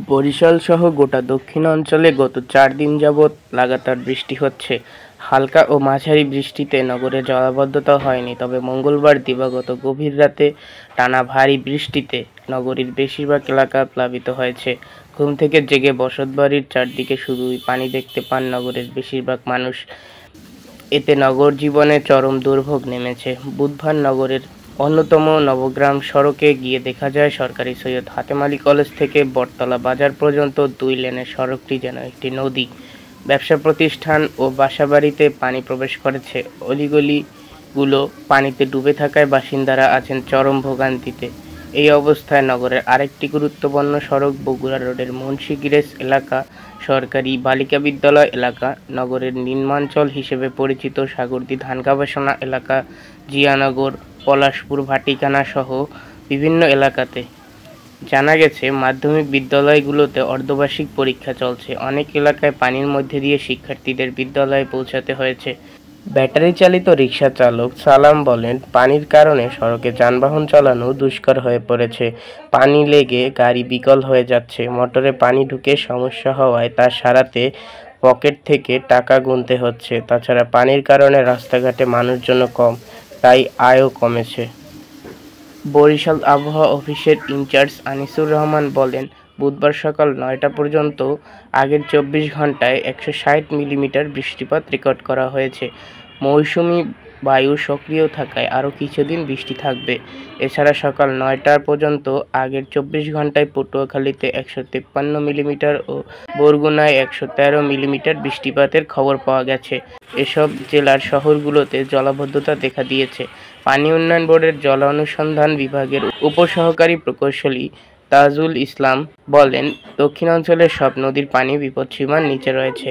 বরিশাল সহ গোটা দক্ষিণাঞ্চলে গত ৪ দিন যাবৎ লাগাতার বৃষ্টি হচ্ছে। হালকা ও মাঝারি বৃষ্টিতে নগরে জলাবদ্ধতা হয়নি, তবে মঙ্গলবার দিবাগত গভীর রাতে টানা ভারী বৃষ্টিতে নগরীর বেশিরভাগ এলাকা প্লাবিত হয়েছে। ঘুম থেকে জেগে বসতবাড়ির চারদিকে শুধুই পানি দেখতে পান নগরের বেশিরভাগ মানুষ। এতে নগর জীবনে চরম দুর্ভোগ নেমেছে। বুধবার নগরের অন্যতম নবগ্রাম সড়কে গিয়ে দেখা যায় সরকারি সৈয়দ হাতেম আলী কলেজ থেকে বটতলা বাজার পর্যন্ত ২ লেনের সড়কটি যেন একটি নদী। ব্যবসা প্রতিষ্ঠান ও বাসাবাড়িতে পানি প্রবেশ করেছে। অলিগলিগুলো পানিতে ডুবে থাকায় বাসিন্দারা আছেন চরম ভোগান্তিতে। এই অবস্থায় নগরের আরেকটি গুরুত্বপূর্ণ সড়ক বগুড়া রোডের মুন্সি গিরেজ এলাকা, সরকারি বালিকা বিদ্যালয় এলাকা, নগরের নিম্নাঞ্চল হিসেবে পরিচিত সাগরদী ধান গবেষণা এলাকা, জিয়ানগর, পলাশপুর ভাটিকানা সহ বিভিন্ন এলাকাতে। জানা গেছে, মাধ্যমিক বিদ্যালয়গুলোতে অর্ধবার্ষিক পরীক্ষা চলছে। অনেক এলাকায় পানির মধ্যে দিয়ে শিক্ষার্থীদের বিদ্যালয়ে পৌঁছাতে হয়েছে। ব্যাটারি চালিত রিকশা চালক সালাম বলেন, পানির কারণে সড়কে যানবাহন চালানো দুষ্কর হয়ে পড়েছে। পানি লেগে গাড়ি বিকল হয়ে যাচ্ছে। মোটরে পানি ঢুকে সমস্যা হওয়ায় তা সারাতে পকেট থেকে টাকা গুনতে হচ্ছে। তাছাড়া পানির কারণে রাস্তাঘাটে মানুষজন কম, তাই আয়ও কমেছে। বরিশাল আবহাওয়া অফিসের ইনচার্জ আনিসুর রহমান বলেন, বুধবার সকাল ৯টা পর্যন্ত আগের ২৪ ঘণ্টায় ১৬০ মিলিমিটার বৃষ্টিপাত রেকর্ড করা হয়েছে। মৌসুমি বায়ু সক্রিয় থাকায় আরও কিছুদিন বৃষ্টি থাকবে। এছাড়া সকাল ৯টা পর্যন্ত আগের ২৪ ঘণ্টায় পটুয়াখালীতে ১৫৩ মিলিমিটার ও বরগুনায় ১১৩ মিলিমিটার বৃষ্টিপাতের খবর পাওয়া গেছে। এসব জেলার শহরগুলোতে জলাবদ্ধতা দেখা দিয়েছে। পানি উন্নয়ন বোর্ডের জল অনুসন্ধান বিভাগের উপসহকারী প্রকৌশলী তাজুল ইসলাম বলেন, দক্ষিণাঞ্চলের সব নদীর পানি বিপদসীমার নিচে রয়েছে।